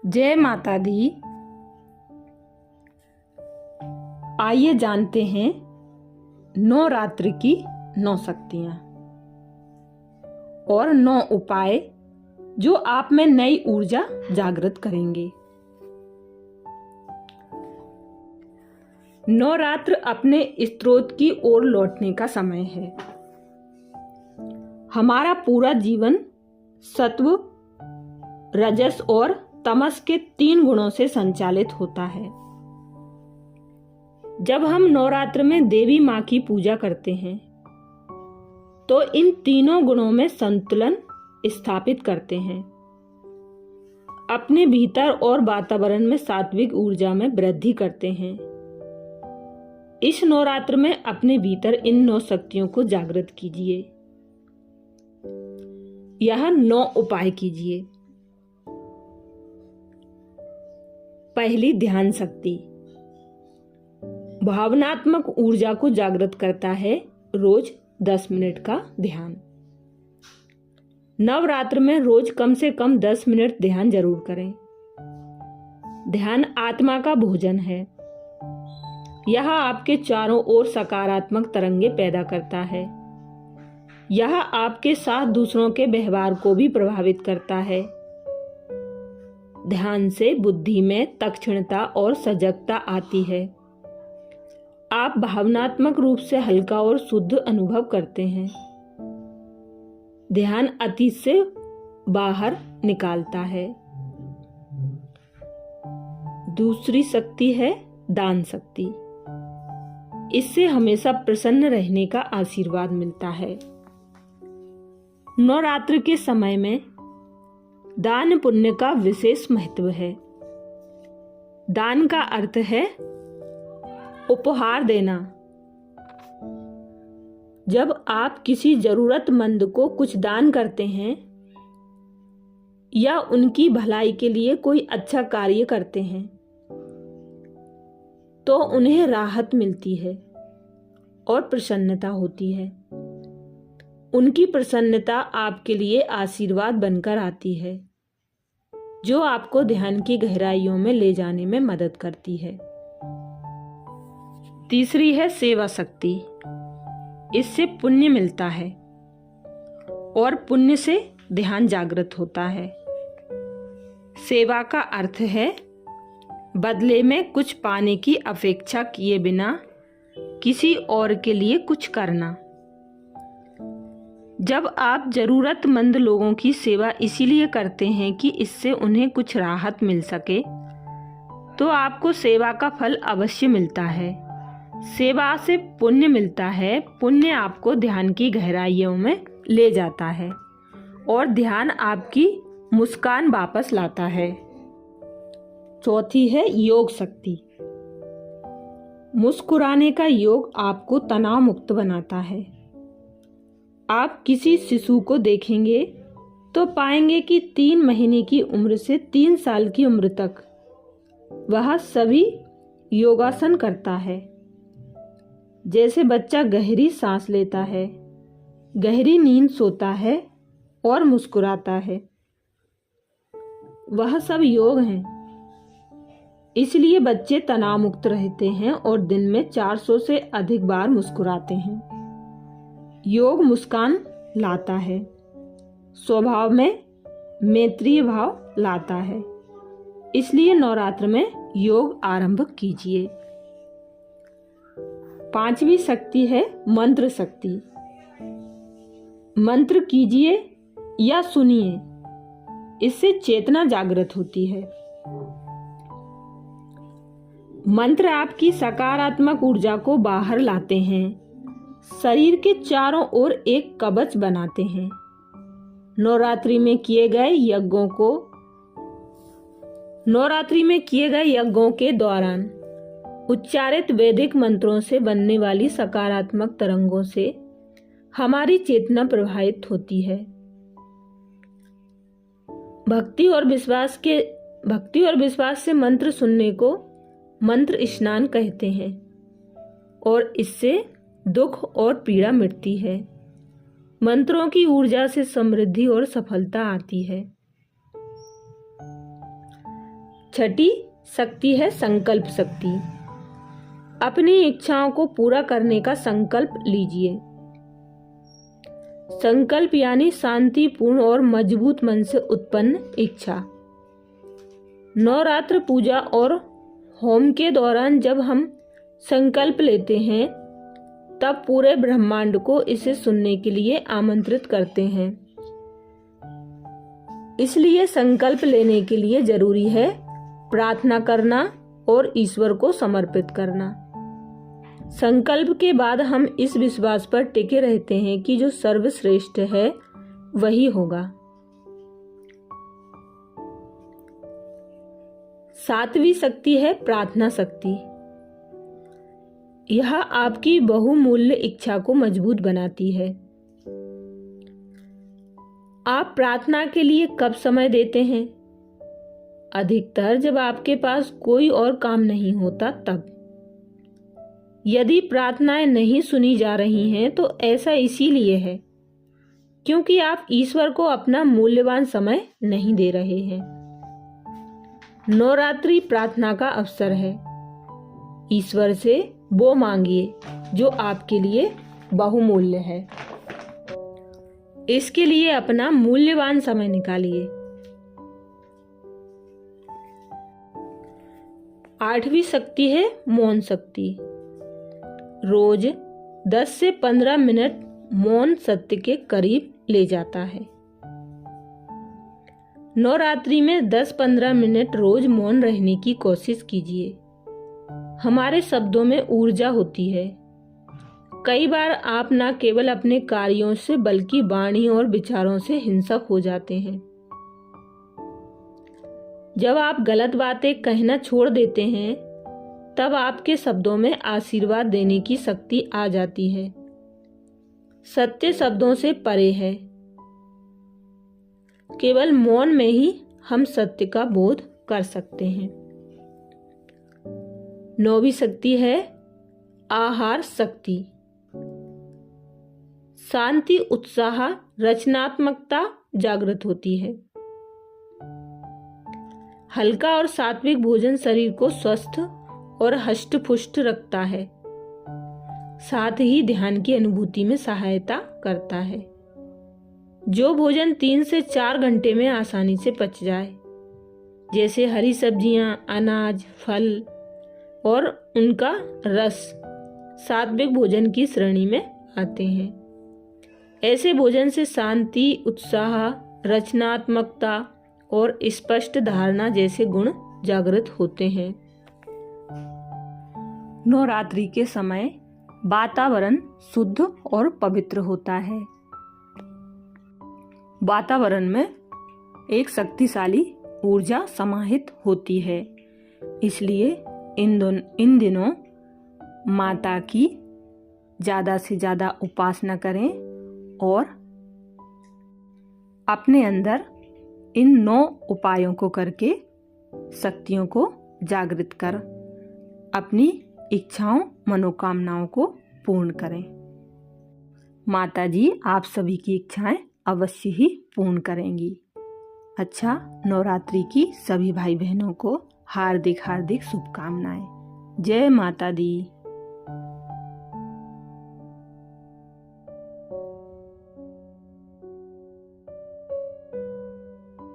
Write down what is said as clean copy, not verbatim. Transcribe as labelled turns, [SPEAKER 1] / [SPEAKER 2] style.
[SPEAKER 1] जय माता दी। आइए जानते हैं नवरात्र की 9 शक्तियां और 9 उपाय जो आप में नई ऊर्जा जागृत करेंगे। नवरात्र अपने स्रोत की ओर लौटने का समय है। हमारा पूरा जीवन सत्व, रजस और तमस के 3 गुणों से संचालित होता है। जब हम नवरात्र में देवी माँ की पूजा करते हैं तो इन तीनों गुणों में संतुलन स्थापित करते हैं, अपने भीतर और वातावरण में सात्विक ऊर्जा में वृद्धि करते हैं। इस नवरात्र में अपने भीतर इन 9 शक्तियों को जागृत कीजिए। यह 9 उपाय कीजिए। पहली, ध्यान शक्ति भावनात्मक ऊर्जा को जागृत करता है। रोज 10 मिनट का ध्यान। नवरात्र में रोज कम से कम 10 मिनट ध्यान जरूर करें। ध्यान आत्मा का भोजन है। यह आपके चारों ओर सकारात्मक तरंगे पैदा करता है। यह आपके साथ दूसरों के व्यवहार को भी प्रभावित करता है। ध्यान से बुद्धि में तत्क्षणता और सजगता आती है। आप भावनात्मक रूप से हल्का और शुद्ध अनुभव करते हैं। ध्यान अतीत से बाहर निकालता है। दूसरी शक्ति है दान शक्ति। इससे हमेशा प्रसन्न रहने का आशीर्वाद मिलता है। नवरात्र के समय में दान पुण्य का विशेष महत्व है। दान का अर्थ है उपहार देना। जब आप किसी जरूरतमंद को कुछ दान करते हैं या उनकी भलाई के लिए कोई अच्छा कार्य करते हैं तो उन्हें राहत मिलती है और प्रसन्नता होती है। उनकी प्रसन्नता आपके लिए आशीर्वाद बनकर आती है, जो आपको ध्यान की गहराइयों में ले जाने में मदद करती है। तीसरी है सेवा शक्ति। इससे पुण्य मिलता है और पुण्य से ध्यान जागृत होता है। सेवा का अर्थ है बदले में कुछ पाने की अपेक्षा किए बिना किसी और के लिए कुछ करना। जब आप जरूरतमंद लोगों की सेवा इसीलिए करते हैं कि इससे उन्हें कुछ राहत मिल सके, तो आपको सेवा का फल अवश्य मिलता है। सेवा से पुण्य मिलता है। पुण्य आपको ध्यान की गहराइयों में ले जाता है और ध्यान आपकी मुस्कान वापस लाता है। चौथी है योग शक्ति। मुस्कुराने का योग आपको तनाव मुक्त बनाता है। आप किसी शिशु को देखेंगे तो पाएंगे कि 3 महीने की उम्र से 3 साल की उम्र तक वह सभी योगासन करता है। जैसे बच्चा गहरी सांस लेता है, गहरी नींद सोता है और मुस्कुराता है, वह सब योग हैं। इसलिए बच्चे तनाव मुक्त रहते हैं और दिन में 400 से अधिक बार मुस्कुराते हैं। योग मुस्कान लाता है, स्वभाव में मैत्रीय भाव लाता है। इसलिए नवरात्र में योग आरंभ कीजिए। 5वीं शक्ति है मंत्र शक्ति। मंत्र कीजिए या सुनिए, इससे चेतना जागृत होती है। मंत्र आपकी सकारात्मक ऊर्जा को बाहर लाते हैं, शरीर के चारों ओर एक कवच बनाते हैं। नवरात्रि में किए गए यज्ञों के दौरान उच्चारित वैदिक मंत्रों से बनने वाली सकारात्मक तरंगों से हमारी चेतना प्रभावित होती है। भक्ति और विश्वास से मंत्र सुनने को मंत्र स्नान कहते हैं और इससे दुख और पीड़ा मिटती है। मंत्रों की ऊर्जा से समृद्धि और सफलता आती है। छठी शक्ति है संकल्प शक्ति। अपनी इच्छाओं को पूरा करने का संकल्प लीजिए। संकल्प यानी शांतिपूर्ण और मजबूत मन से उत्पन्न इच्छा। नवरात्र पूजा और होम के दौरान जब हम संकल्प लेते हैं तब पूरे ब्रह्मांड को इसे सुनने के लिए आमंत्रित करते हैं। इसलिए संकल्प लेने के लिए जरूरी है प्रार्थना करना और ईश्वर को समर्पित करना। संकल्प के बाद हम इस विश्वास पर टिके रहते हैं कि जो सर्वश्रेष्ठ है वही होगा। सातवीं शक्ति है प्रार्थना शक्ति। यह आपकी बहुमूल्य इच्छा को मजबूत बनाती है। आप प्रार्थना के लिए कब समय देते हैं? अधिकतर जब आपके पास कोई और काम नहीं होता तब। यदि प्रार्थनाएं नहीं सुनी जा रही हैं तो ऐसा इसीलिए है क्योंकि आप ईश्वर को अपना मूल्यवान समय नहीं दे रहे हैं। नवरात्रि प्रार्थना का अवसर है। ईश्वर से वो मांगिए जो आपके लिए बहुमूल्य है। इसके लिए अपना मूल्यवान समय निकालिए। आठवीं शक्ति है मौन शक्ति। रोज 10 से 15 मिनट मौन सत्य के करीब ले जाता है। नवरात्रि में 10-15 मिनट रोज मौन रहने की कोशिश कीजिए। हमारे शब्दों में ऊर्जा होती है। कई बार आप न केवल अपने कार्यों से बल्कि वाणी और विचारों से हिंसक हो जाते हैं। जब आप गलत बातें कहना छोड़ देते हैं तब आपके शब्दों में आशीर्वाद देने की शक्ति आ जाती है। सत्य शब्दों से परे है। केवल मौन में ही हम सत्य का बोध कर सकते हैं। नौवीं शक्ति है आहार शक्ति। शांति, उत्साह, रचनात्मकता जागृत होती है। हल्का और सात्विक भोजन शरीर को स्वस्थ और हष्ट-पुष्ट रखता है। साथ ही ध्यान की अनुभूति में सहायता करता है। जो भोजन 3 से 4 घंटे में आसानी से पच जाए, जैसे हरी सब्जियां, अनाज, फल और उनका रस, सात्विक भोजन की श्रेणी में आते हैं। ऐसे भोजन से शांति, उत्साह, रचनात्मकता और स्पष्ट धारणा जैसे गुण जागृत होते हैं। नवरात्रि के समय वातावरण शुद्ध और पवित्र होता है। वातावरण में एक शक्तिशाली ऊर्जा समाहित होती है। इसलिए इन दिनों माता की ज़्यादा से ज़्यादा उपासना करें और अपने अंदर इन 9 उपायों को करके शक्तियों को जागृत कर अपनी इच्छाओं, मनोकामनाओं को पूर्ण करें। माता जी आप सभी की इच्छाएं अवश्य ही पूर्ण करेंगी। अच्छा, नवरात्रि की सभी भाई बहनों को हार्दिक हार्दिक शुभकामनाएं। जय माता दी।